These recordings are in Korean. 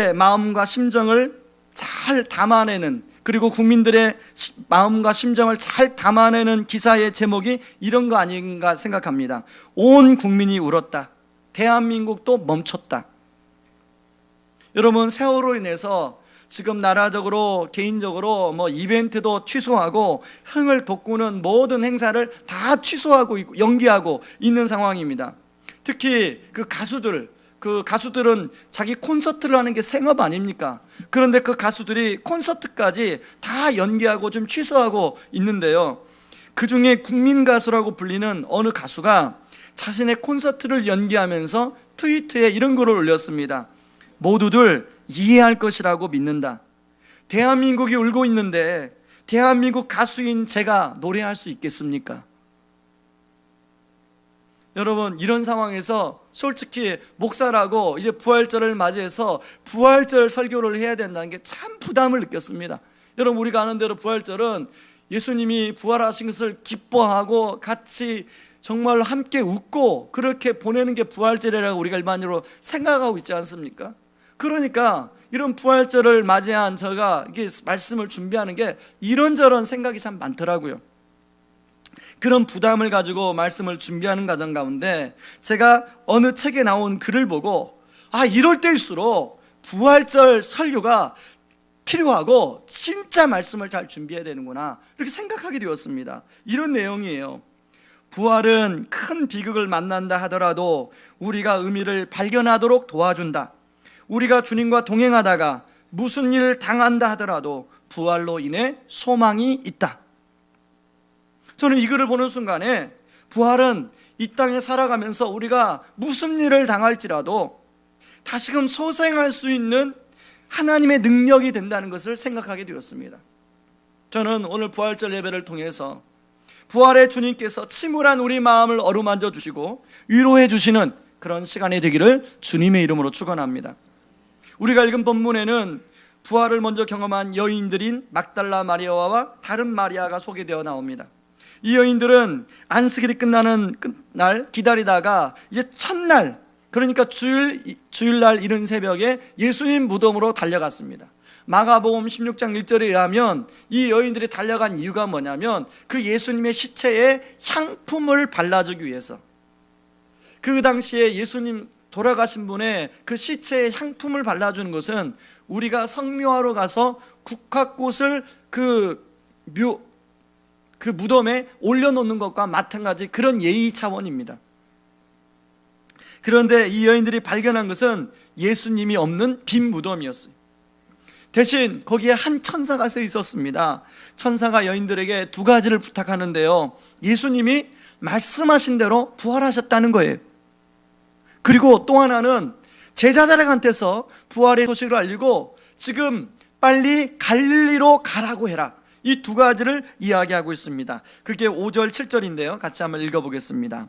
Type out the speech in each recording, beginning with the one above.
국민들의 마음과 심정을 잘 담아내는, 그리고 국민들의 마음과 심정을 잘 담아내는 기사의 제목이 이런 거 아닌가 생각합니다. 온 국민이 울었다. 대한민국도 멈췄다. 여러분, 세월호로 인해서 지금 나라적으로 개인적으로 이벤트도 취소하고 흥을 돋구는 모든 행사를 다 취소하고 있고 연기하고 있는 상황입니다. 특히 그 가수들은 자기 콘서트를 하는 게 생업 아닙니까? 그런데 그 가수들이 콘서트까지 다 연기하고 좀 취소하고 있는데요, 그 중에 국민 가수라고 불리는 어느 가수가 자신의 콘서트를 연기하면서 트위터에 이런 글을 올렸습니다. 모두들 이해할 것이라고 믿는다. 대한민국이 울고 있는데 대한민국 가수인 제가 노래할 수 있겠습니까? 여러분, 이런 상황에서 솔직히 목사라고 이제 부활절을 맞이해서 부활절 설교를 해야 된다는 게 참 부담을 느꼈습니다. 여러분, 우리가 아는 대로 부활절은 예수님이 부활하신 것을 기뻐하고 같이 정말 함께 웃고 그렇게 보내는 게 부활절이라고 우리가 일반적으로 생각하고 있지 않습니까? 그러니까 이런 부활절을 맞이한 제가 이게 말씀을 준비하는 게 이런저런 생각이 참 많더라고요. 그런 부담을 가지고 말씀을 준비하는 과정 가운데 제가 어느 책에 나온 글을 보고 이럴 때일수록 부활절 설교가 필요하고 진짜 말씀을 잘 준비해야 되는구나, 이렇게 생각하게 되었습니다. 이런 내용이에요. 부활은 큰 비극을 만난다 하더라도 우리가 의미를 발견하도록 도와준다. 우리가 주님과 동행하다가 무슨 일을 당한다 하더라도 부활로 인해 소망이 있다. 저는 이 글을 보는 순간에 부활은 이 땅에 살아가면서 우리가 무슨 일을 당할지라도 다시금 소생할 수 있는 하나님의 능력이 된다는 것을 생각하게 되었습니다. 저는 오늘 부활절 예배를 통해서 부활의 주님께서 침울한 우리 마음을 어루만져 주시고 위로해 주시는 그런 시간이 되기를 주님의 이름으로 축원합니다. 우리가 읽은 본문에는 부활을 먼저 경험한 여인들인 막달라 마리아와 다른 마리아가 소개되어 나옵니다. 이 여인들은 안식일이 끝나는 날 기다리다가 이제 첫날, 그러니까 주일날 이른 새벽에 예수님 무덤으로 달려갔습니다. 마가복음 16장 1절에 의하면 이 여인들이 달려간 이유가 뭐냐면 그 예수님의 시체에 향품을 발라주기 위해서, 그 당시에 예수님 돌아가신 분의 그 시체에 향품을 발라주는 것은 우리가 성묘하러 가서 국화꽃을 그 무덤에 올려놓는 것과 마찬가지 그런 예의 차원입니다. 그런데 이 여인들이 발견한 것은 예수님이 없는 빈 무덤이었어요. 대신 거기에 한 천사가 서 있었습니다. 천사가 여인들에게 두 가지를 부탁하는데요, 예수님이 말씀하신 대로 부활하셨다는 거예요. 그리고 또 하나는 제자들한테서 부활의 소식을 알리고 지금 빨리 갈릴리로 가라고 해라. 이 두 가지를 이야기하고 있습니다. 그게 5절 7절인데요 같이 한번 읽어보겠습니다.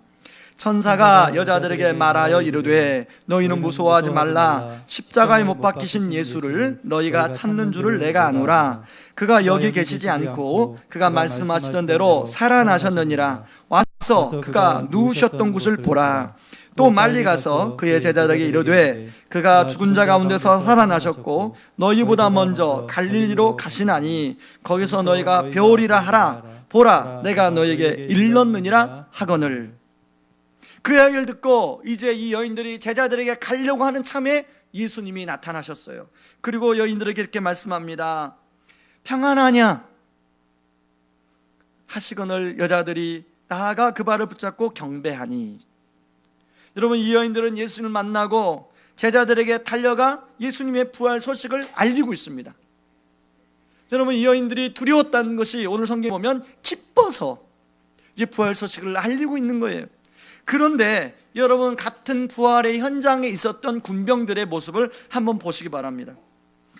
천사가 여자들에게 말하여 이르되 너희는 무서워하지 말라. 십자가에 못 박히신 예수를 너희가 찾는 줄을 내가 아노라. 그가 여기 계시지 않고 그가 말씀하시던 대로 살아나셨느니라. 와서 그가 누우셨던 곳을 보라. 또 말리 가서 그의 제자들에게 이르되 그가 죽은 자 가운데서 살아나셨고 너희보다 먼저 갈릴리로 가시나니 거기서 너희가 배우리라 하라. 보라, 내가 너희에게 일렀느니라 하거늘. 그 이야기를 듣고 이제 이 여인들이 제자들에게 가려고 하는 참에 예수님이 나타나셨어요. 그리고 여인들에게 이렇게 말씀합니다. 평안하냐 하시거늘 여자들이 나아가 그 발을 붙잡고 경배하니. 여러분, 이 여인들은 예수님을 만나고 제자들에게 달려가 예수님의 부활 소식을 알리고 있습니다. 여러분, 이 여인들이 두려웠다는 것이 오늘 성경에 보면 기뻐서 이제 부활 소식을 알리고 있는 거예요. 그런데 여러분, 같은 부활의 현장에 있었던 군병들의 모습을 한번 보시기 바랍니다.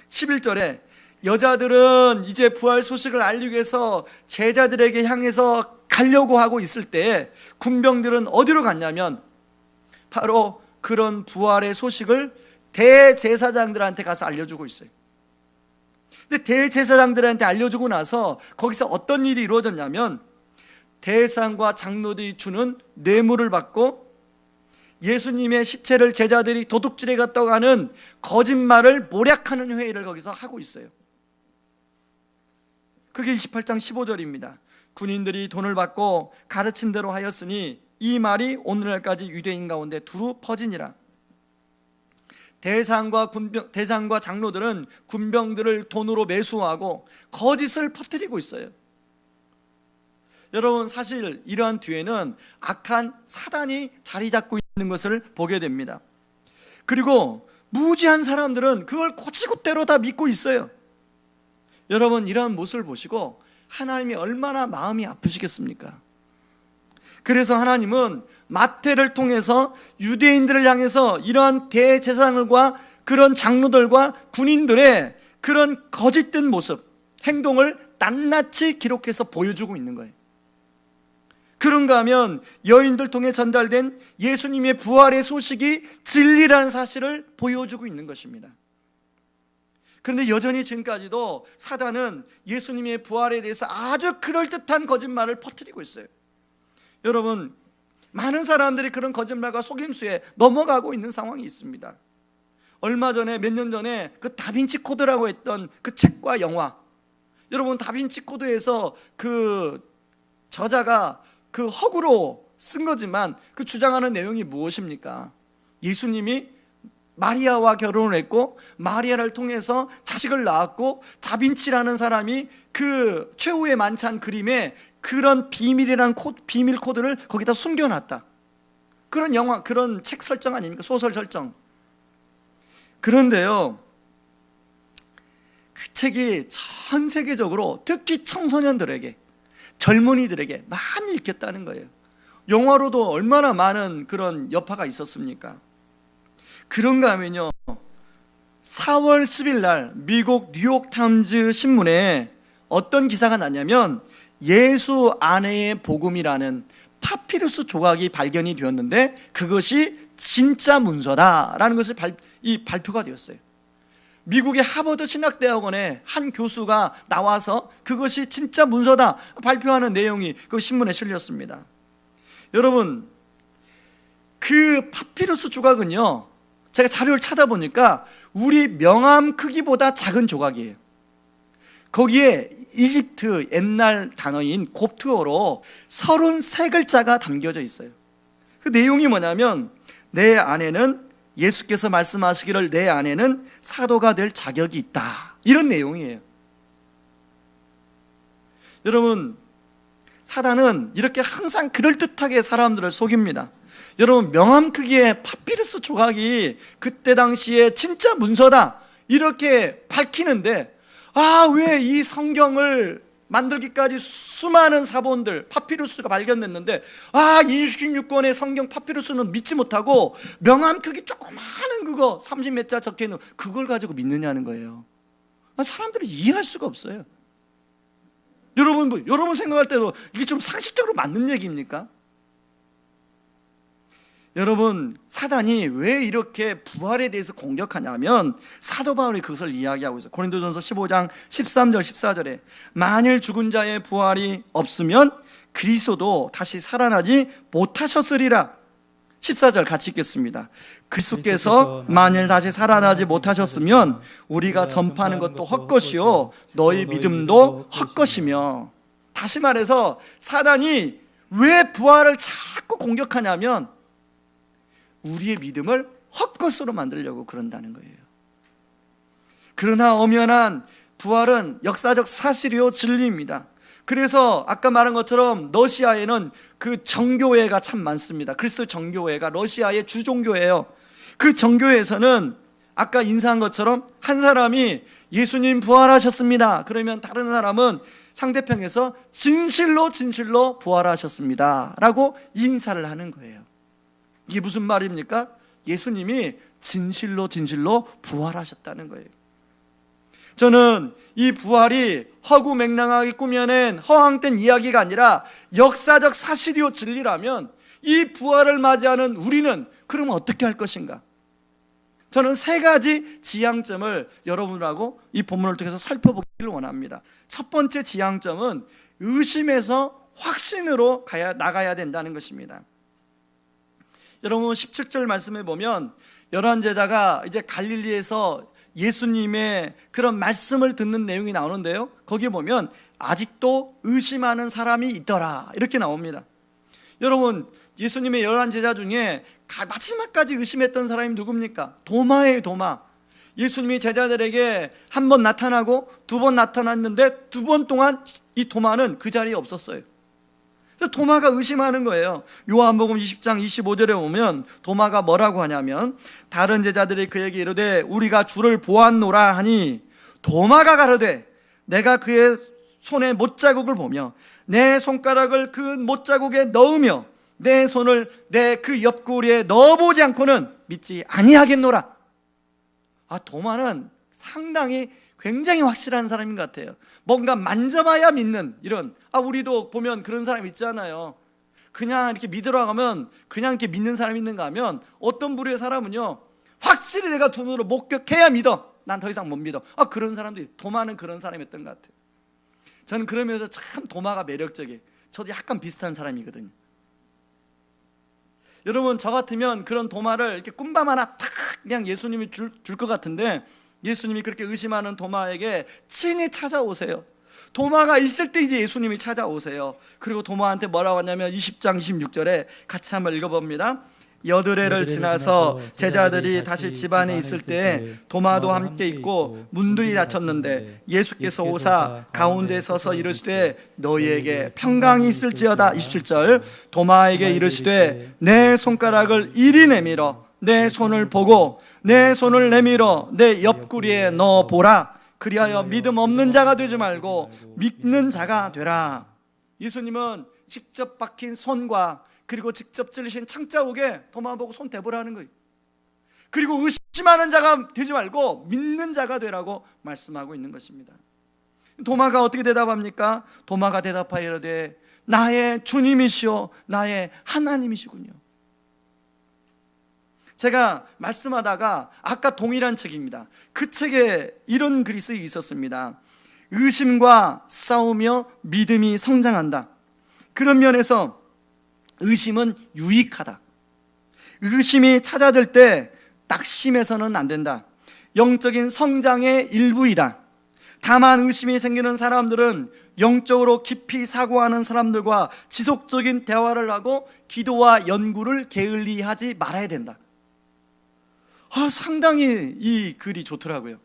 11절에 여자들은 이제 부활 소식을 알리기 위해서 제자들에게 향해서 가려고 하고 있을 때 군병들은 어디로 갔냐면 바로 그런 부활의 소식을 대제사장들한테 가서 알려주고 있어요. 근데 대제사장들한테 알려주고 나서 거기서 어떤 일이 이루어졌냐면 대상과 장로들이 주는 뇌물을 받고 예수님의 시체를 제자들이 도둑질해 갔다고 하는 거짓말을 모략하는 회의를 거기서 하고 있어요. 그게 28장 15절입니다. 군인들이 돈을 받고 가르친 대로 하였으니 이 말이 오늘날까지 유대인 가운데 두루 퍼지니라. 대상과 장로들은 군병들을 돈으로 매수하고 거짓을 퍼뜨리고 있어요. 여러분, 사실 이러한 뒤에는 악한 사단이 자리 잡고 있는 것을 보게 됩니다. 그리고 무지한 사람들은 그걸 곧이곧대로 다 믿고 있어요. 여러분, 이러한 모습을 보시고 하나님이 얼마나 마음이 아프시겠습니까? 그래서 하나님은 마태를 통해서 유대인들을 향해서 이러한 대제사장들과 그런 장로들과 군인들의 그런 거짓된 모습, 행동을 낱낱이 기록해서 보여주고 있는 거예요. 그런가 하면 여인들 통해 전달된 예수님의 부활의 소식이 진리라는 사실을 보여주고 있는 것입니다. 그런데 여전히 지금까지도 사단은 예수님의 부활에 대해서 아주 그럴듯한 거짓말을 퍼뜨리고 있어요. 여러분, 많은 사람들이 그런 거짓말과 속임수에 넘어가고 있는 상황이 있습니다. 얼마 전에, 몇 년 전에 그 다빈치 코드라고 했던 그 책과 영화, 여러분, 다빈치 코드에서 그 저자가 그 허구로 쓴 거지만 그 주장하는 내용이 무엇입니까? 예수님이 마리아와 결혼을 했고 마리아를 통해서 자식을 낳았고 다빈치라는 사람이 그 최후의 만찬 그림에 그런 비밀이라는 비밀 코드를 거기다 숨겨놨다. 그런 영화, 그런 책 설정 아닙니까? 소설 설정. 그런데요, 그 책이 전 세계적으로 특히 청소년들에게, 젊은이들에게 많이 읽혔다는 거예요. 영화로도 얼마나 많은 그런 여파가 있었습니까? 그런가 하면요, 4월 10일 날 미국 뉴욕타임즈 신문에 어떤 기사가 났냐면 예수 아내의 복음이라는 파피루스 조각이 발견이 되었는데 그것이 진짜 문서다라는 것이 발표가 되었어요. 미국의 하버드 신학대학원의 한 교수가 나와서 그것이 진짜 문서다 발표하는 내용이 그 신문에 실렸습니다. 여러분, 그 파피루스 조각은요, 제가 자료를 찾아보니까 우리 명암 크기보다 작은 조각이에요. 거기에 이집트 옛날 단어인 곱트어로 33글자가 담겨져 있어요. 그 내용이 뭐냐면, 내 안에는, 예수께서 말씀하시기를 내 안에는 사도가 될 자격이 있다, 이런 내용이에요. 여러분, 사단은 이렇게 항상 그럴듯하게 사람들을 속입니다. 여러분, 명함 크기의 파피루스 조각이 그때 당시에 진짜 문서다 이렇게 밝히는데, 왜 이 성경을 만들기까지 수많은 사본들, 파피루스가 발견됐는데 26권의 성경 파피루스는 믿지 못하고 명함 크기 조그마한 그거 30몇 자 적혀있는 그걸 가지고 믿느냐는 거예요. 사람들이 이해할 수가 없어요. 여러분 생각할 때도 이게 좀 상식적으로 맞는 얘기입니까? 여러분, 사단이 왜 이렇게 부활에 대해서 공격하냐면 사도 바울이 그것을 이야기하고 있어요. 고린도전서 15장 13절 14절에 만일 죽은 자의 부활이 없으면 그리스도도 다시 살아나지 못하셨으리라. 14절 같이 읽겠습니다. 그리스도께서 만일 다시 살아나지 못하셨으면 우리가 전파하는 것도 헛것이요 너희 믿음도 헛것이며. 다시 말해서 사단이 왜 부활을 자꾸 공격하냐면 우리의 믿음을 헛것으로 만들려고 그런다는 거예요. 그러나 엄연한 부활은 역사적 사실이요 진리입니다. 그래서 아까 말한 것처럼 러시아에는 그 정교회가 참 많습니다. 그리스도 정교회가 러시아의 주종교예요. 그 정교회에서는 아까 인사한 것처럼 한 사람이 예수님 부활하셨습니다, 그러면 다른 사람은 상대편에서 진실로 부활하셨습니다 라고 인사를 하는 거예요. 이게 무슨 말입니까? 예수님이 진실로 부활하셨다는 거예요. 저는 이 부활이 허구맹랑하게 꾸며낸 허황된 이야기가 아니라 역사적 사실이요 진리라면 이 부활을 맞이하는 우리는 그러면 어떻게 할 것인가? 저는 세 가지 지향점을 여러분하고 이 본문을 통해서 살펴보기를 원합니다. 첫 번째 지향점은 의심에서 확신으로 나가야 된다는 것입니다. 여러분 17절 말씀에 보면 11 제자가 이제 갈릴리에서 예수님의 그런 말씀을 듣는 내용이 나오는데요, 거기에 보면 아직도 의심하는 사람이 있더라 이렇게 나옵니다. 여러분, 예수님의 11 제자 중에 마지막까지 의심했던 사람이 누굽니까? 도마예요. 도마. 예수님이 제자들에게 한 번 나타나고 두 번 나타났는데 두 번 동안 이 도마는 그 자리에 없었어요. 도마가 의심하는 거예요. 요한복음 20장 25절에 보면 도마가 뭐라고 하냐면, 다른 제자들이 그에게 이르되 우리가 주를 보았노라 하니, 도마가 가로되 내가 그의 손에 못자국을 보며 내 손가락을 그 못자국에 넣으며 내 손을 내 그 옆구리에 넣어보지 않고는 믿지 아니하겠노라. 도마는 상당히 굉장히 확실한 사람인 것 같아요. 뭔가 만져봐야 믿는 이런, 우리도 보면 그런 사람 있잖아요. 그냥 이렇게 믿으러 가면 그냥 이렇게 믿는 사람이 있는가 하면, 어떤 부류의 사람은요, 확실히 내가 두 눈으로 목격해야 믿어. 난 더 이상 못 믿어. 그런 사람들이, 도마는 그런 사람이었던 것 같아요. 저는 그러면서 참 도마가 매력적이에요. 저도 약간 비슷한 사람이거든요. 여러분, 저 같으면 그런 도마를 이렇게 꿈밤 하나 탁 그냥 예수님이 줄 것 같은데, 예수님이 그렇게 의심하는 도마에게 친히 찾아오세요. 도마가 있을 때 이제 예수님이 찾아오세요. 그리고 도마한테 뭐라고 하냐면 20장 26절에 같이 한번 읽어봅니다. 여드레를 지나서 제자들이 다시 집안에 있을 때 도마도 함께 있고 문들이 닫혔는데 예수께서 오사 가운데 서서 이르시되 너희에게 평강이 있을지어다. 27절, 도마에게 이르시되 내 손가락을 이리 내밀어 내 손을 보고 내 손을 내밀어 내 옆구리에 넣어보라. 그리하여 믿음 없는 자가 되지 말고 믿는 자가 되라. 예수님은 직접 박힌 손과 그리고 직접 찔리신 창자국에 도마 보고 손 대보라는 거예요. 그리고 의심하는 자가 되지 말고 믿는 자가 되라고 말씀하고 있는 것입니다. 도마가 어떻게 대답합니까? 도마가 대답하여 이르되 나의 주님이시오 나의 하나님이시군요. 제가 말씀하다가 아까 동일한 책입니다. 그 책에 이런 글이 쓰여 있었습니다. 의심과 싸우며 믿음이 성장한다. 그런 면에서 의심은 유익하다. 의심이 찾아들 때 낙심해서는 안 된다. 영적인 성장의 일부이다. 다만 의심이 생기는 사람들은 영적으로 깊이 사고하는 사람들과 지속적인 대화를 하고 기도와 연구를 게을리하지 말아야 된다. 상당히 이 글이 좋더라고요.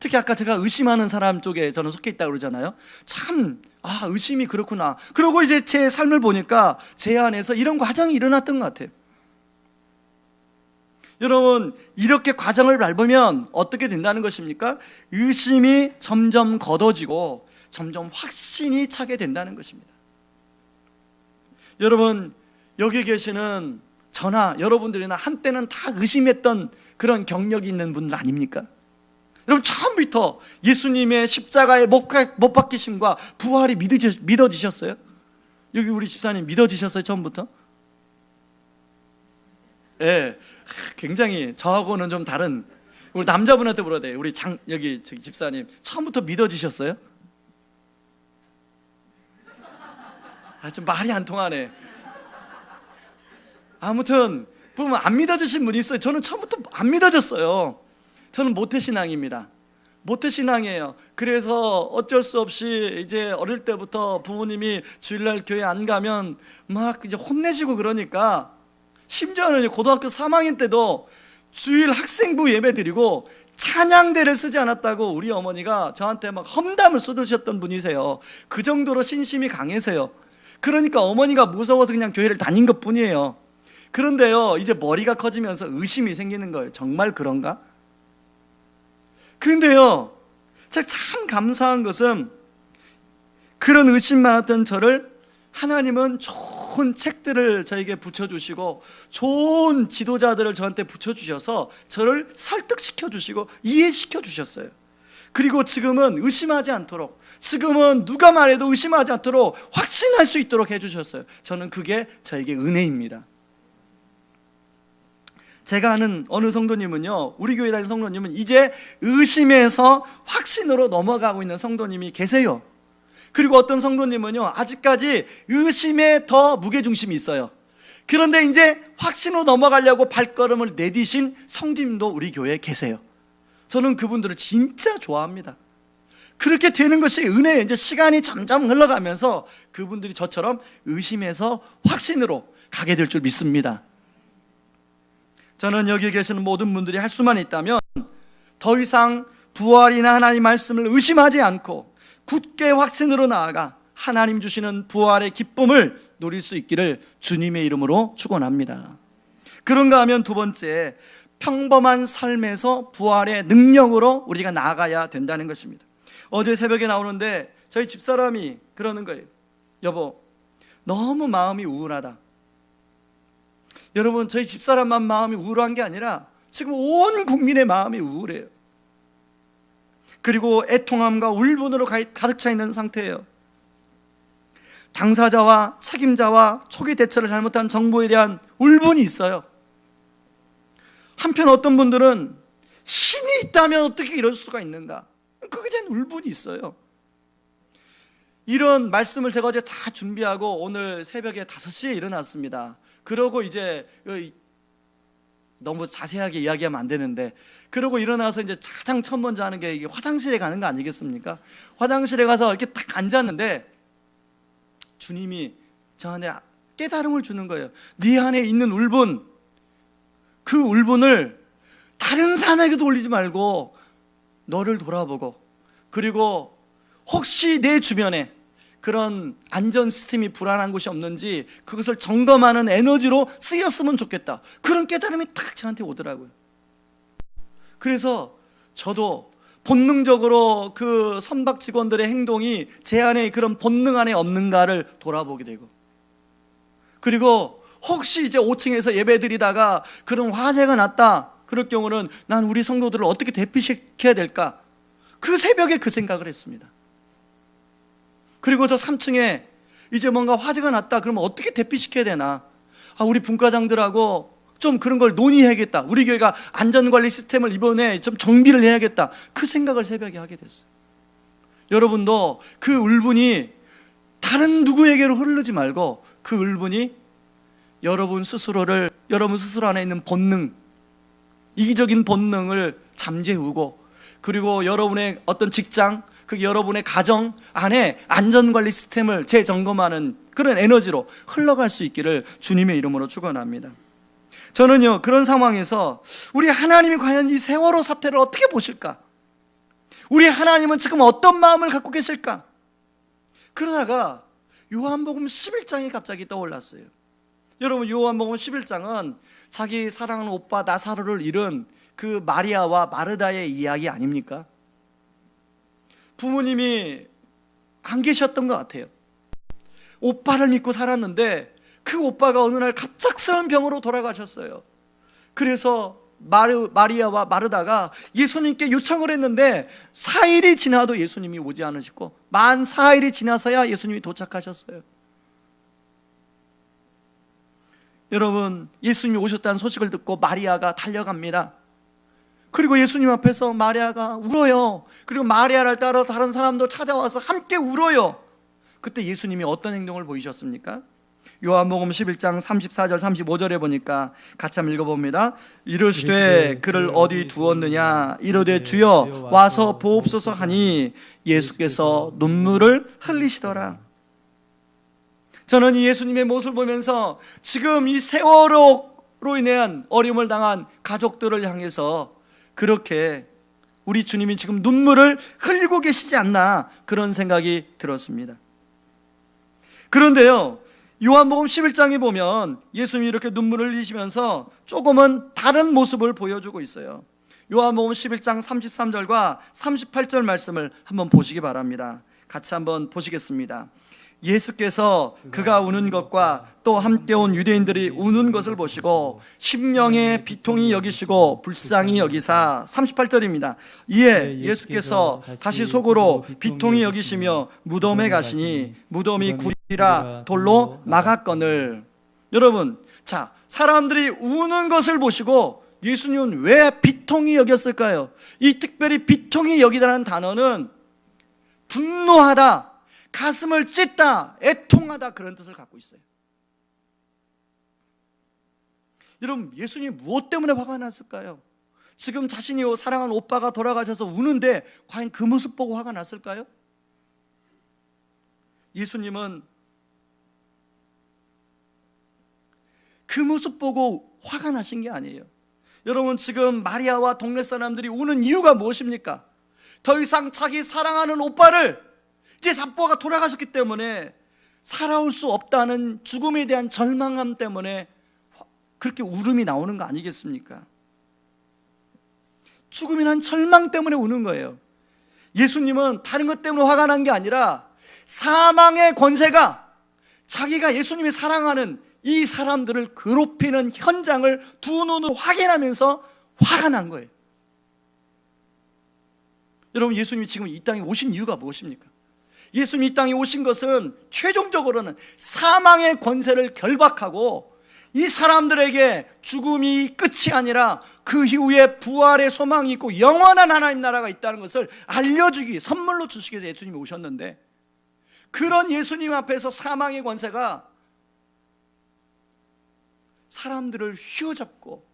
특히 아까 제가 의심하는 사람 쪽에 저는 속해 있다고 그러잖아요. 참 의심이 그렇구나. 그리고 이제 제 삶을 보니까 제 안에서 이런 과정이 일어났던 것 같아요. 여러분, 이렇게 과정을 밟으면 어떻게 된다는 것입니까? 의심이 점점 걷어지고 점점 확신이 차게 된다는 것입니다. 여러분, 여기 계시는 저나 여러분들이나 한때는 다 의심했던 그런 경력이 있는 분들 아닙니까? 여러분, 처음부터 예수님의 십자가의 못 박히심과 부활이 믿어지셨어요? 여기 우리 집사님 믿어지셨어요? 처음부터? 예, 굉장히 저하고는 좀 다른, 우리 남자분한테 물어야 돼요. 우리 여기 집사님 처음부터 믿어지셨어요? 좀 말이 안 통하네. 아무튼 보면 안 믿어지신 분이 있어요. 저는 처음부터 안 믿어졌어요. 저는 모태신앙입니다. 모태신앙이에요. 그래서 어쩔 수 없이 이제 어릴 때부터 부모님이 주일날 교회 안 가면 막 이제 혼내시고 그러니까, 심지어는 고등학교 3학년 때도 주일 학생부 예배 드리고 찬양대를 쓰지 않았다고 우리 어머니가 저한테 막 험담을 쏟으셨던 분이세요. 그 정도로 신심이 강해서요. 그러니까 어머니가 무서워서 그냥 교회를 다닌 것 뿐이에요. 그런데요, 이제 머리가 커지면서 의심이 생기는 거예요. 정말 그런가? 근데요, 제가 참 감사한 것은 그런 의심 많았던 저를 하나님은 좋은 책들을 저에게 붙여주시고 좋은 지도자들을 저한테 붙여주셔서 저를 설득시켜 주시고 이해시켜 주셨어요. 그리고 지금은 의심하지 않도록, 지금은 누가 말해도 의심하지 않도록 확신할 수 있도록 해주셨어요. 저는 그게 저에게 은혜입니다. 제가 아는 어느 성도님은요, 우리 교회 다니는 성도님은 이제 의심에서 확신으로 넘어가고 있는 성도님이 계세요. 그리고 어떤 성도님은요, 아직까지 의심에 더 무게중심이 있어요. 그런데 이제 확신으로 넘어가려고 발걸음을 내디신 성도님도 우리 교회에 계세요. 저는 그분들을 진짜 좋아합니다. 그렇게 되는 것이 은혜예요. 이제 시간이 점점 흘러가면서 그분들이 저처럼 의심해서 확신으로 가게 될 줄 믿습니다. 저는 여기 계시는 모든 분들이 할 수만 있다면 더 이상 부활이나 하나님 말씀을 의심하지 않고 굳게 확신으로 나아가 하나님 주시는 부활의 기쁨을 누릴 수 있기를 주님의 이름으로 축원합니다. 그런가 하면 두 번째, 평범한 삶에서 부활의 능력으로 우리가 나아가야 된다는 것입니다. 어제 새벽에 나오는데 저희 집사람이 그러는 거예요. 여보, 너무 마음이 우울하다. 여러분, 저희 집사람만 마음이 우울한 게 아니라 지금 온 국민의 마음이 우울해요. 그리고 애통함과 울분으로 가득 차 있는 상태예요. 당사자와 책임자와 초기 대처를 잘못한 정부에 대한 울분이 있어요. 한편 어떤 분들은 신이 있다면 어떻게 이럴 수가 있는가, 그거에 대한 울분이 있어요. 이런 말씀을 제가 어제 다 준비하고 오늘 새벽에 5시에 일어났습니다. 그러고 이제 너무 자세하게 이야기하면 안 되는데, 그러고 일어나서 이제 가장 첫 먼저 하는 게 이게 화장실에 가는 거 아니겠습니까? 화장실에 가서 이렇게 딱 앉았는데 주님이 저한테 깨달음을 주는 거예요. 네 안에 있는 울분, 그 울분을 다른 사람에게도 올리지 말고 너를 돌아보고, 그리고 혹시 내 주변에 그런 안전 시스템이 불안한 곳이 없는지 그것을 점검하는 에너지로 쓰였으면 좋겠다, 그런 깨달음이 딱 저한테 오더라고요. 그래서 저도 본능적으로 그 선박 직원들의 행동이 제 안에 그런 본능 안에 없는가를 돌아보게 되고, 그리고 혹시 이제 5층에서 예배 드리다가 그런 화재가 났다, 그럴 경우는 난 우리 성도들을 어떻게 대피시켜야 될까, 그 새벽에 그 생각을 했습니다. 그리고 저 3층에 이제 뭔가 화재가 났다 그러면 어떻게 대피시켜야 되나, 우리 분과장들하고 좀 그런 걸 논의해야겠다, 우리 교회가 안전관리 시스템을 이번에 좀 정비를 해야겠다, 그 생각을 새벽에 하게 됐어요. 여러분도 그 울분이 다른 누구에게로 흐르지 말고 그 울분이 여러분 스스로 안에 있는 본능, 이기적인 본능을 잠재우고, 그리고 여러분의 어떤 직장, 그게 여러분의 가정 안에 안전관리 시스템을 재점검하는 그런 에너지로 흘러갈 수 있기를 주님의 이름으로 축원합니다. 저는요, 그런 상황에서 우리 하나님이 과연 이 세월호 사태를 어떻게 보실까? 우리 하나님은 지금 어떤 마음을 갖고 계실까? 그러다가 요한복음 11장이 갑자기 떠올랐어요. 여러분, 요한복음 11장은 자기 사랑하는 오빠 나사로를 잃은 그 마리아와 마르다의 이야기 아닙니까? 부모님이 안 계셨던 것 같아요. 오빠를 믿고 살았는데 그 오빠가 어느 날 갑작스러운 병으로 돌아가셨어요. 그래서 마리아와 마르다가 예수님께 요청을 했는데 4일이 지나도 예수님이 오지 않으시고 만 4일이 지나서야 예수님이 도착하셨어요. 여러분, 예수님이 오셨다는 소식을 듣고 마리아가 달려갑니다. 그리고 예수님 앞에서 마리아가 울어요. 그리고 마리아를 따라 다른 사람도 찾아와서 함께 울어요. 그때 예수님이 어떤 행동을 보이셨습니까? 요한복음 11장 34절 35절에 보니까 같이 한번 읽어봅니다. 이르시되 그를 어디 두었느냐 이르되 주여 와서 보옵소서 하니 예수께서 눈물을 흘리시더라. 저는 이 예수님의 모습을 보면서 지금 이 세월호로 인한 어려움을 당한 가족들을 향해서 그렇게 우리 주님이 지금 눈물을 흘리고 계시지 않나, 그런 생각이 들었습니다. 그런데요, 요한복음 11장에 보면 예수님이 이렇게 눈물을 흘리시면서 조금은 다른 모습을 보여주고 있어요. 요한복음 11장 33절과 38절 말씀을 한번 보시기 바랍니다. 같이 한번 보시겠습니다. 예수께서 그가 우는 것과 또 함께 온 유대인들이 우는 것을 보시고 심령에 비통히 여기시고 불쌍히 여기사, 38절입니다. 이에 예수께서 다시 속으로 비통히 여기시며 무덤에 가시니 무덤이 굴이라 돌로 막았거늘. 여러분, 자, 사람들이 우는 것을 보시고 예수님은 왜 비통히 여겼을까요? 이 특별히 비통히 여기다라는 단어는 분노하다, 가슴을 찢다, 애통하다, 그런 뜻을 갖고 있어요. 여러분, 예수님이 무엇 때문에 화가 났을까요? 지금 자신이 사랑하는 오빠가 돌아가셔서 우는데 과연 그 모습 보고 화가 났을까요? 예수님은 그 모습 보고 화가 나신 게 아니에요. 여러분, 지금 마리아와 동네 사람들이 우는 이유가 무엇입니까? 더 이상 자기 사랑하는 오빠를, 이제 아빠가 돌아가셨기 때문에 살아올 수 없다는 죽음에 대한 절망감 때문에 그렇게 울음이 나오는 거 아니겠습니까? 죽음이란 절망 때문에 우는 거예요. 예수님은 다른 것 때문에 화가 난 게 아니라 사망의 권세가 자기가 예수님이 사랑하는 이 사람들을 괴롭히는 현장을 두 눈으로 확인하면서 화가 난 거예요. 여러분, 예수님이 지금 이 땅에 오신 이유가 무엇입니까? 예수님이 이 땅에 오신 것은 최종적으로는 사망의 권세를 결박하고 이 사람들에게 죽음이 끝이 아니라 그 이후에 부활의 소망이 있고 영원한 하나님 나라가 있다는 것을 알려주기, 선물로 주시기 위해서 예수님이 오셨는데, 그런 예수님 앞에서 사망의 권세가 사람들을 휘어잡고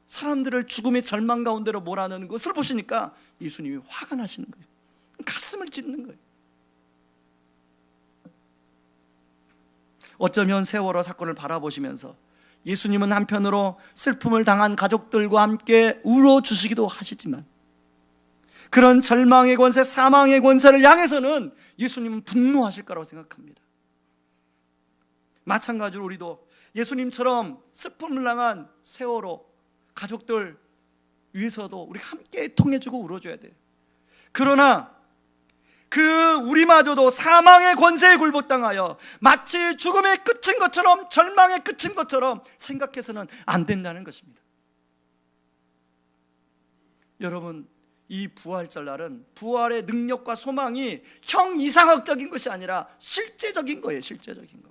사람들을 죽음의 절망 가운데로 몰아넣는 것을 보시니까 예수님이 화가 나시는 거예요. 가슴을 찢는 거예요. 어쩌면 세월호 사건을 바라보시면서 예수님은 한편으로 슬픔을 당한 가족들과 함께 울어주시기도 하시지만, 그런 절망의 권세, 사망의 권세를 향해서는 예수님은 분노하실 거라고 생각합니다. 마찬가지로 우리도 예수님처럼 슬픔을 당한 세월호 가족들 위해서도 우리 함께 통해주고 울어줘야 돼요. 그러나 그 우리마저도 사망의 권세에 굴복당하여 마치 죽음의 끝인 것처럼, 절망의 끝인 것처럼 생각해서는 안 된다는 것입니다. 여러분, 이 부활절날은 부활의 능력과 소망이 형이상학적인 것이 아니라 실제적인 거예요. 실제적인 거.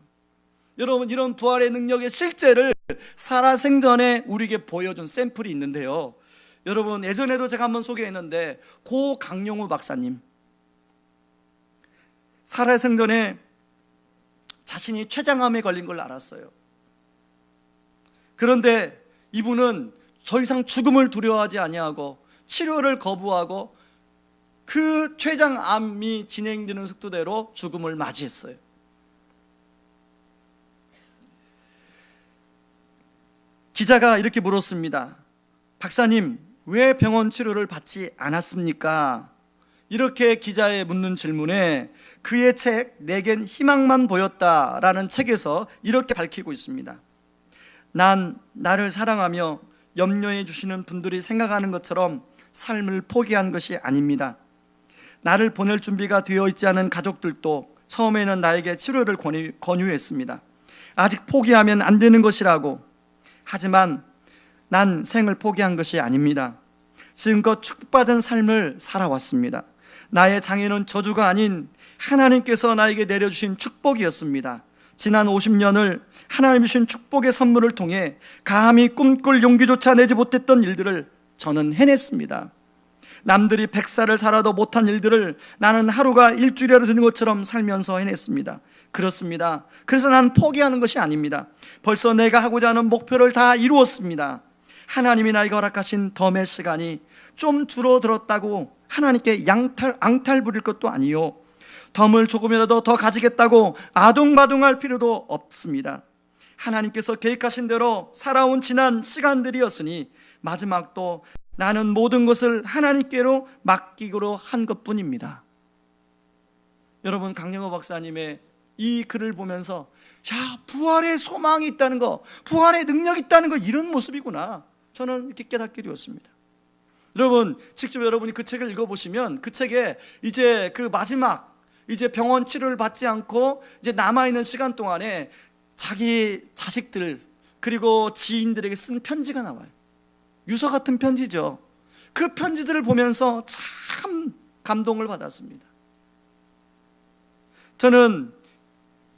여러분, 이런 부활의 능력의 실제를 살아생전에 우리에게 보여준 샘플이 있는데요. 여러분, 예전에도 제가 한번 소개했는데 고 강용우 박사님, 살아생전에 자신이 췌장암에 걸린 걸 알았어요. 그런데 이분은 더 이상 죽음을 두려워하지 아니하고 치료를 거부하고 그 췌장암이 진행되는 속도대로 죽음을 맞이했어요. 기자가 이렇게 물었습니다. 박사님, 왜 병원 치료를 받지 않았습니까? 이렇게 기자의 묻는 질문에 그의 책 내겐 희망만 보였다라는 책에서 이렇게 밝히고 있습니다. 난 나를 사랑하며 염려해 주시는 분들이 생각하는 것처럼 삶을 포기한 것이 아닙니다. 나를 보낼 준비가 되어 있지 않은 가족들도 처음에는 나에게 치료를 권유했습니다. 아직 포기하면 안 되는 것이라고. 하지만 난 생을 포기한 것이 아닙니다. 지금껏 축복받은 삶을 살아왔습니다. 나의 장애는 저주가 아닌 하나님께서 나에게 내려주신 축복이었습니다. 지난 50년을 하나님이 주신 축복의 선물을 통해 감히 꿈꿀 용기조차 내지 못했던 일들을 저는 해냈습니다. 남들이 100살을 살아도 못한 일들을 나는 하루가 일주일이라도 되는 것처럼 살면서 해냈습니다. 그렇습니다. 그래서 난 포기하는 것이 아닙니다. 벌써 내가 하고자 하는 목표를 다 이루었습니다. 하나님이 나에게 허락하신 덤의 시간이 좀 줄어들었다고 하나님께 앙탈 부릴 것도 아니요, 덤을 조금이라도 더 가지겠다고 아둥바둥할 필요도 없습니다. 하나님께서 계획하신 대로 살아온 지난 시간들이었으니 마지막도 나는 모든 것을 하나님께로 맡기기로 한 것뿐입니다. 여러분, 강영호 박사님의 이 글을 보면서 부활의 소망이 있다는 거, 부활의 능력이 있다는 거, 이런 모습이구나, 저는 이렇게 깨닫게 되었습니다. 여러분, 직접 여러분이 그 책을 읽어보시면 그 책에 이제 그 마지막 이제 병원 치료를 받지 않고 이제 남아있는 시간 동안에 자기 자식들 그리고 지인들에게 쓴 편지가 나와요. 유서 같은 편지죠. 그 편지들을 보면서 참 감동을 받았습니다. 저는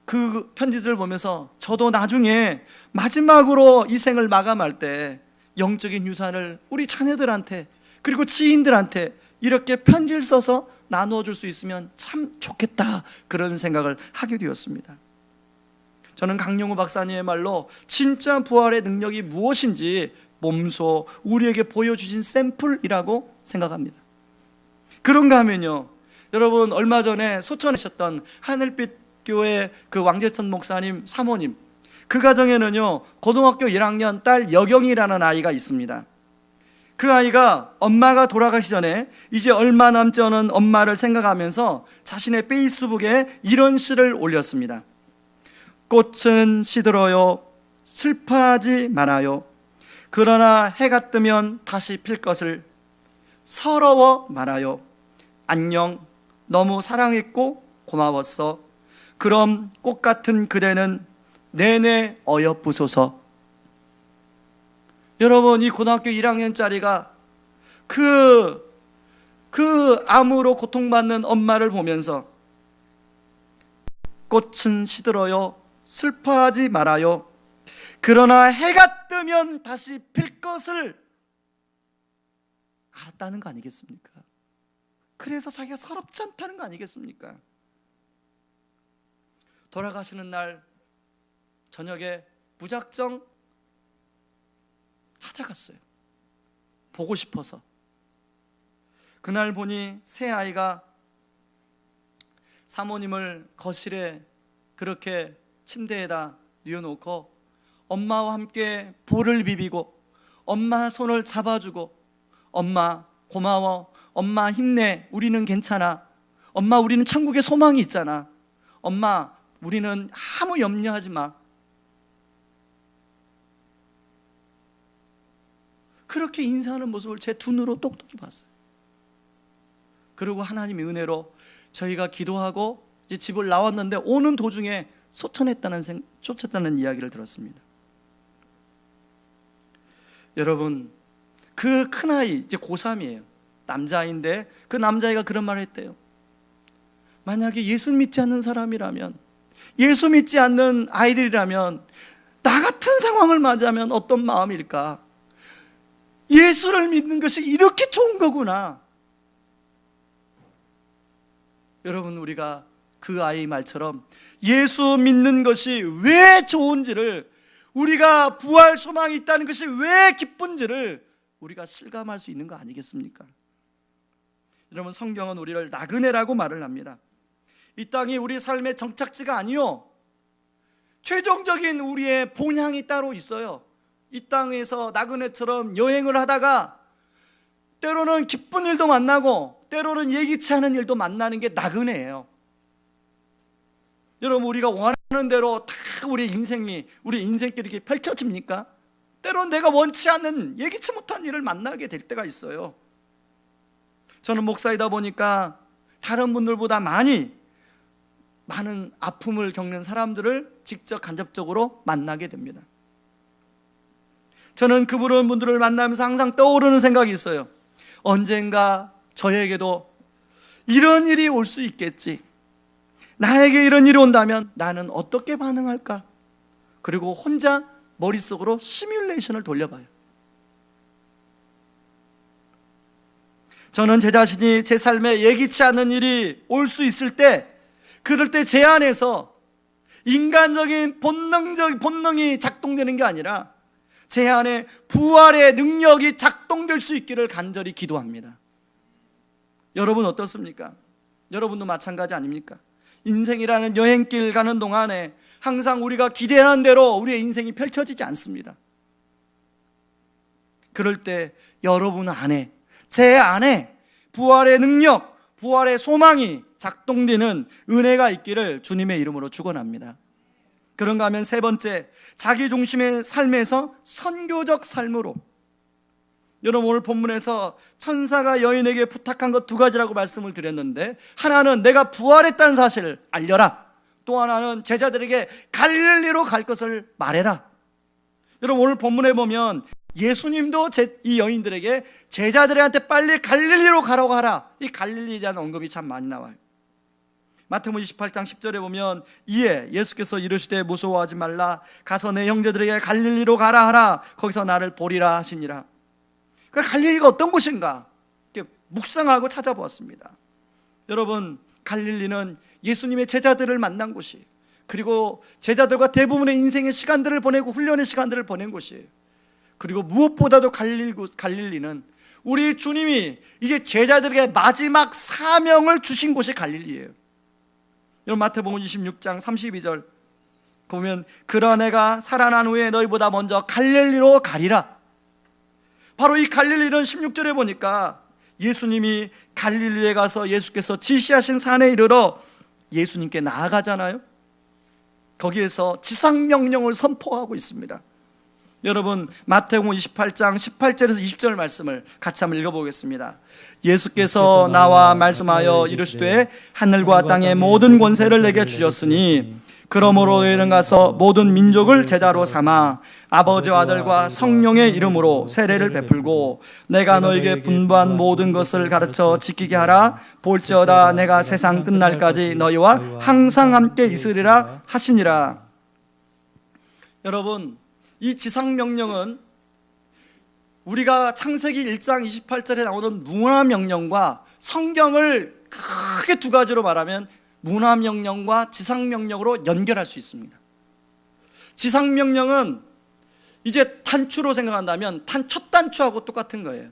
그 편지들을 보면서 저도 나중에 마지막으로 이 생을 마감할 때 영적인 유산을 우리 자녀들한테 그리고 지인들한테 이렇게 편지를 써서 나누어 줄 수 있으면 참 좋겠다, 그런 생각을 하게 되었습니다. 저는 강영우 박사님의 말로 진짜 부활의 능력이 무엇인지 몸소 우리에게 보여주신 샘플이라고 생각합니다. 그런가 하면요, 여러분 얼마 전에 소천하셨던 하늘빛 교회 그 왕재천 목사님 사모님, 그 가정에는요 고등학교 1학년 딸 여경이라는 아이가 있습니다. 그 아이가 엄마가 돌아가시 전에 이제 얼마 남지 않은 엄마를 생각하면서 자신의 페이스북에 이런 시를 올렸습니다. 꽃은 시들어요, 슬퍼하지 말아요. 그러나 해가 뜨면 다시 필 것을 서러워 말아요. 안녕, 너무 사랑했고 고마웠어. 그럼 꽃 같은 그대는 내내 어여쁘소서. 여러분, 이 고등학교 1학년짜리가 그 암으로 고통받는 엄마를 보면서 꽃은 시들어요, 슬퍼하지 말아요. 그러나 해가 뜨면 다시 필 것을 알았다는 거 아니겠습니까? 그래서 자기가 서럽지 않다는 거 아니겠습니까? 돌아가시는 날 저녁에 무작정 찾아갔어요. 보고 싶어서. 그날 보니 새 아이가 사모님을 거실에 그렇게 침대에다 뉘어놓고 엄마와 함께 볼을 비비고 엄마 손을 잡아주고, 엄마 고마워, 엄마 힘내, 우리는 괜찮아, 엄마 우리는 천국에 소망이 있잖아, 엄마 우리는 아무 염려하지 마. 그렇게 인사하는 모습을 제 두 눈으로 똑똑히 봤어요. 그리고 하나님의 은혜로 저희가 기도하고 이제 집을 나왔는데 오는 도중에 쫓았다는 이야기를 들었습니다. 여러분, 그 큰아이 이제 고3이에요. 남자아이인데 그 남자아이가 그런 말을 했대요. 만약에 예수 믿지 않는 사람이라면, 예수 믿지 않는 아이들이라면 나 같은 상황을 맞이하면 어떤 마음일까? 예수를 믿는 것이 이렇게 좋은 거구나. 여러분, 우리가 그 아이 말처럼 예수 믿는 것이 왜 좋은지를, 우리가 부활 소망이 있다는 것이 왜 기쁜지를 우리가 실감할 수 있는 거 아니겠습니까? 여러분, 성경은 우리를 나그네라고 말을 합니다. 이 땅이 우리 삶의 정착지가 아니요, 최종적인 우리의 본향이 따로 있어요. 이 땅에서 나그네처럼 여행을 하다가 때로는 기쁜 일도 만나고 때로는 예기치 않은 일도 만나는 게 나그네예요. 여러분, 우리가 원하는 대로 다 우리 인생이, 우리 인생길이 이렇게 펼쳐집니까? 때로는 내가 원치 않는, 예기치 못한 일을 만나게 될 때가 있어요. 저는 목사이다 보니까 다른 분들보다 많은 아픔을 겪는 사람들을 직접 간접적으로 만나게 됩니다. 저는 그런 분들을 만나면서 항상 떠오르는 생각이 있어요. 언젠가 저에게도 이런 일이 올 수 있겠지. 나에게 이런 일이 온다면 나는 어떻게 반응할까? 그리고 혼자 머릿속으로 시뮬레이션을 돌려봐요. 저는 제 자신이 제 삶에 예기치 않은 일이 올 수 있을 때, 그럴 때 제 안에서 인간적인 본능이 작동되는 게 아니라 제 안에 부활의 능력이 작동될 수 있기를 간절히 기도합니다. 여러분 어떻습니까? 여러분도 마찬가지 아닙니까? 인생이라는 여행길 가는 동안에 항상 우리가 기대하는 대로 우리의 인생이 펼쳐지지 않습니다. 그럴 때 여러분 안에, 제 안에 부활의 능력, 부활의 소망이 작동되는 은혜가 있기를 주님의 이름으로 축원합니다. 그런가 하면 세 번째, 자기 중심의 삶에서 선교적 삶으로. 여러분, 오늘 본문에서 천사가 여인에게 부탁한 것 두 가지라고 말씀을 드렸는데, 하나는 내가 부활했다는 사실을 알려라, 또 하나는 제자들에게 갈릴리로 갈 것을 말해라. 여러분, 오늘 본문에 보면 예수님도 이 여인들에게 제자들한테 빨리 갈릴리로 가라고 하라, 이 갈릴리에 대한 언급이 참 많이 나와요. 마태복음 28장 10절에 보면 이에 예수께서 이르시되 무서워하지 말라, 가서 내 형제들에게 갈릴리로 가라 하라, 거기서 나를 보리라 하시니라. 그 갈릴리가 어떤 곳인가 이렇게 묵상하고 찾아보았습니다. 여러분, 갈릴리는 예수님의 제자들을 만난 곳이, 그리고 제자들과 대부분의 인생의 시간들을 보내고 훈련의 시간들을 보낸 곳이에요. 그리고 무엇보다도 갈릴리는 우리 주님이 이제 제자들에게 마지막 사명을 주신 곳이 갈릴리예요. 여러분 마태복음 26장 32절 보면 그러한 애가 살아난 후에 너희보다 먼저 갈릴리로 가리라. 바로 이 갈릴리는 16절에 보니까 예수님이 갈릴리에 가서 예수께서 지시하신 산에 이르러 예수님께 나아가잖아요. 거기에서 지상명령을 선포하고 있습니다. 여러분 마태복음 28장 18절에서 20절 말씀을 같이 한번 읽어보겠습니다. 예수께서 나와 말씀하여 이르시되 하늘과 땅의 모든 권세를 내게 주셨으니 그러므로 너희는 가서 모든 민족을 제자로 삼아 아버지와 아들과 성령의 이름으로 세례를 베풀고 내가 너희에게 분부한 모든 것을 가르쳐 지키게 하라. 볼지어다 내가 세상 끝날까지 너희와 항상 함께 있으리라 하시니라. 여러분 이 지상명령은 우리가 창세기 1장 28절에 나오는 문화명령과 성경을 크게 두 가지로 말하면 문화명령과 지상명령으로 연결할 수 있습니다. 지상명령은 이제 단추로 생각한다면 첫 단추하고 똑같은 거예요.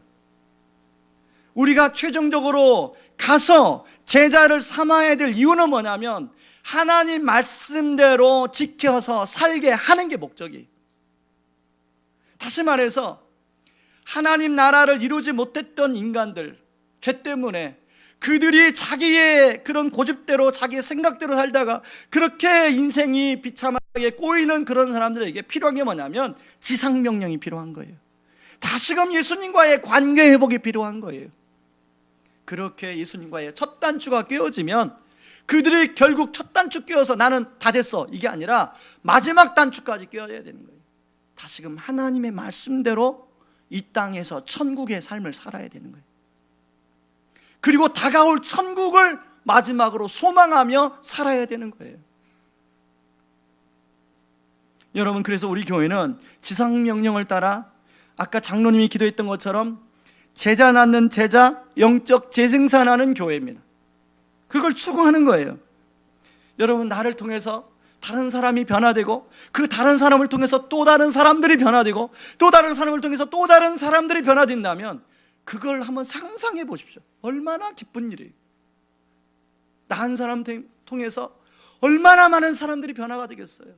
우리가 최종적으로 가서 제자를 삼아야 될 이유는 뭐냐면 하나님 말씀대로 지켜서 살게 하는 게 목적이에요. 다시 말해서 하나님 나라를 이루지 못했던 인간들, 죄 때문에 그들이 자기의 그런 고집대로 자기의 생각대로 살다가 그렇게 인생이 비참하게 꼬이는 그런 사람들에게 필요한 게 뭐냐면 지상명령이 필요한 거예요. 다시금 예수님과의 관계 회복이 필요한 거예요. 그렇게 예수님과의 첫 단추가 끼워지면 그들이 결국 첫 단추 끼워서 나는 다 됐어 이게 아니라 마지막 단추까지 끼워야 되는 거예요. 다시금 하나님의 말씀대로 이 땅에서 천국의 삶을 살아야 되는 거예요. 그리고 다가올 천국을 마지막으로 소망하며 살아야 되는 거예요. 여러분 그래서 우리 교회는 지상명령을 따라 아까 장로님이 기도했던 것처럼 제자 낳는 제자, 영적 재생산하는 교회입니다. 그걸 추구하는 거예요. 여러분 나를 통해서 다른 사람이 변화되고 그 다른 사람을 통해서 또 다른 사람들이 변화되고 또 다른 사람을 통해서 또 다른 사람들이 변화된다면 그걸 한번 상상해 보십시오. 얼마나 기쁜 일이에요. 나 한 사람 통해서 얼마나 많은 사람들이 변화가 되겠어요.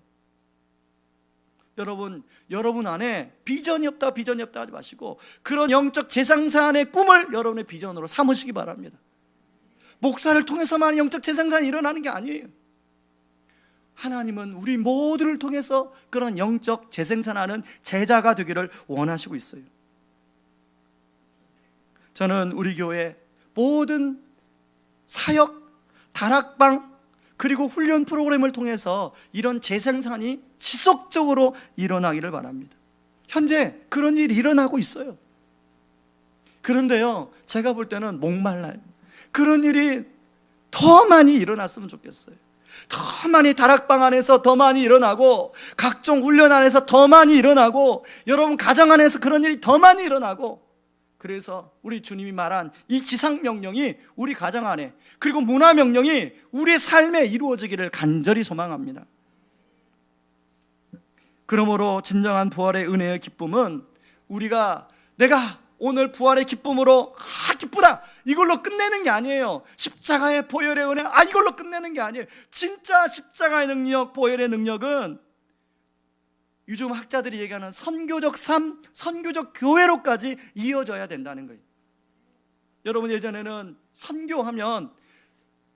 여러분 안에 비전이 없다 하지 마시고 그런 영적 재생산의 꿈을 여러분의 비전으로 삼으시기 바랍니다. 목사를 통해서만 영적 재생산이 일어나는 게 아니에요. 하나님은 우리 모두를 통해서 그런 영적 재생산하는 제자가 되기를 원하시고 있어요. 저는 우리 교회 모든 사역, 다락방 그리고 훈련 프로그램을 통해서 이런 재생산이 지속적으로 일어나기를 바랍니다. 현재 그런 일이 일어나고 있어요. 그런데요 제가 볼 때는 목말라요. 그런 일이 더 많이 일어났으면 좋겠어요. 더 많이 다락방 안에서 더 많이 일어나고 각종 훈련 안에서 더 많이 일어나고 여러분 가정 안에서 그런 일이 더 많이 일어나고 그래서 우리 주님이 말한 이 지상명령이 우리 가정 안에 그리고 문화명령이 우리의 삶에 이루어지기를 간절히 소망합니다. 그러므로 진정한 부활의 은혜의 기쁨은 내가 오늘 부활의 기쁨으로 기쁘다 이걸로 끝내는 게 아니에요. 십자가의 보혈의 은혜 이걸로 끝내는 게 아니에요. 진짜 십자가의 능력, 보혈의 능력은 요즘 학자들이 얘기하는 선교적 삶, 선교적 교회로까지 이어져야 된다는 거예요. 여러분 예전에는 선교하면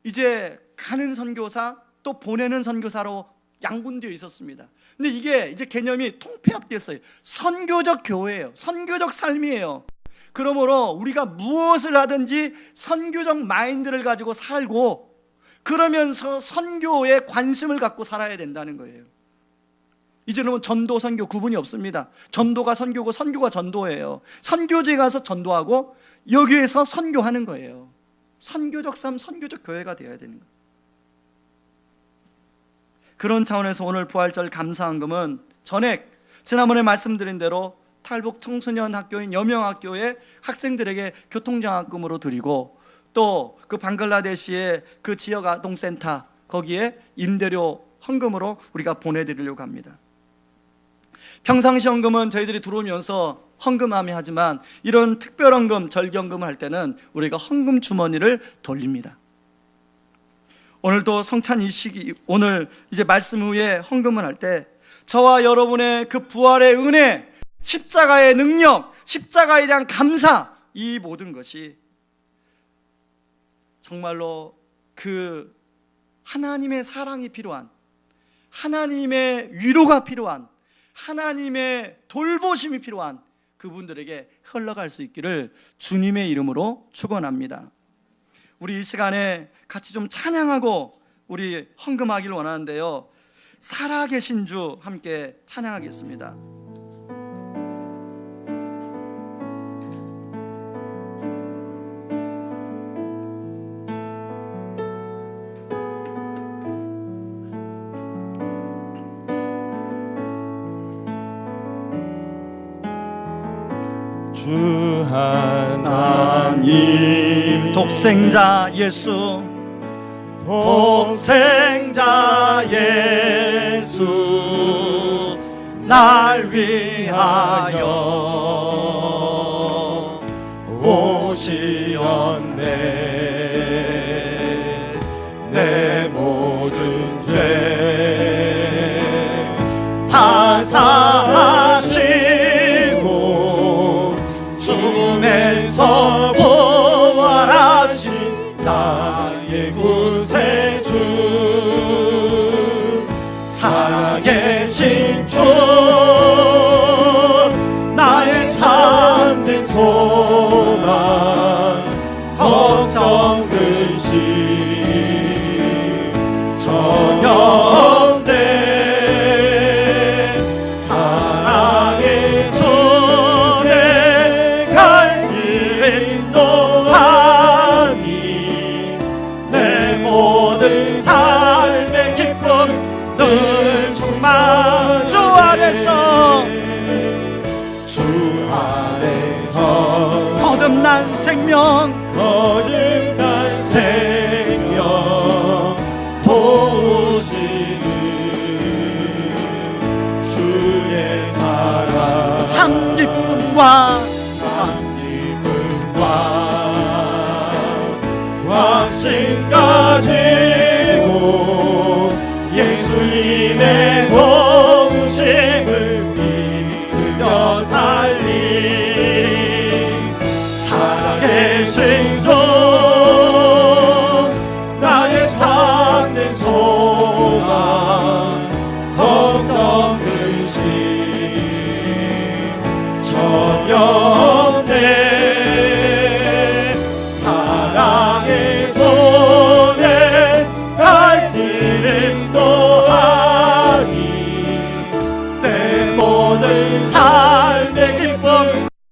이제 가는 선교사 또 보내는 선교사로 양분되어 있었습니다. 근데 이게 이제 개념이 통폐합됐어요. 선교적 교회예요. 선교적 삶이에요. 그러므로 우리가 무엇을 하든지 선교적 마인드를 가지고 살고 그러면서 선교에 관심을 갖고 살아야 된다는 거예요. 이제는 전도, 선교 구분이 없습니다. 전도가 선교고 선교가 전도예요. 선교지에 가서 전도하고 여기에서 선교하는 거예요. 선교적 삶, 선교적 교회가 되어야 되는 거예요. 그런 차원에서 오늘 부활절 감사헌금은 전액 지난번에 말씀드린 대로 탈북 청소년 학교인 여명학교의 학생들에게 교통장학금으로 드리고 또 그 방글라데시의 그 지역 아동센터 거기에 임대료 헌금으로 우리가 보내드리려고 합니다. 평상시 헌금은 저희들이 들어오면서 헌금하며 하지만 이런 특별 헌금, 절기 헌금을 할 때는 우리가 헌금 주머니를 돌립니다. 오늘도 성찬 이 시기, 오늘 이제 말씀 후에 헌금을 할 때 저와 여러분의 그 부활의 은혜, 십자가의 능력, 십자가에 대한 감사, 이 모든 것이 정말로 그 하나님의 사랑이 필요한, 하나님의 위로가 필요한, 하나님의 돌보심이 필요한 그분들에게 흘러갈 수 있기를 주님의 이름으로 축원합니다. 우리 이 시간에 같이 좀 찬양하고 우리 헌금하기를 원하는데요, 살아계신 주 함께 찬양하겠습니다. 주 하나님 독생자 예수, 독생자 예수 날 위하여 오시었네. 내 모든 죄 다 사하시고 죽음에서 부활하신 나의 구세주, 살아계신 주, 나의 참된 소망, 걱정 근심 전혀 없네. 사랑의 주 내 갈 길 인도하니 내 모든 삶의 기쁨 늘 충만. 주 안에서 거듭난 생명, 거듭난 생명 도우시는 주의 사랑, 참 기쁨과 확신 가지고 예수님의 도우심을 믿으며 살리. 살아계신 주, 나의 참된 소망, 걱정 근심 전혀 없네. 사랑의 주내 갈 길은 또하니 내 모든 삶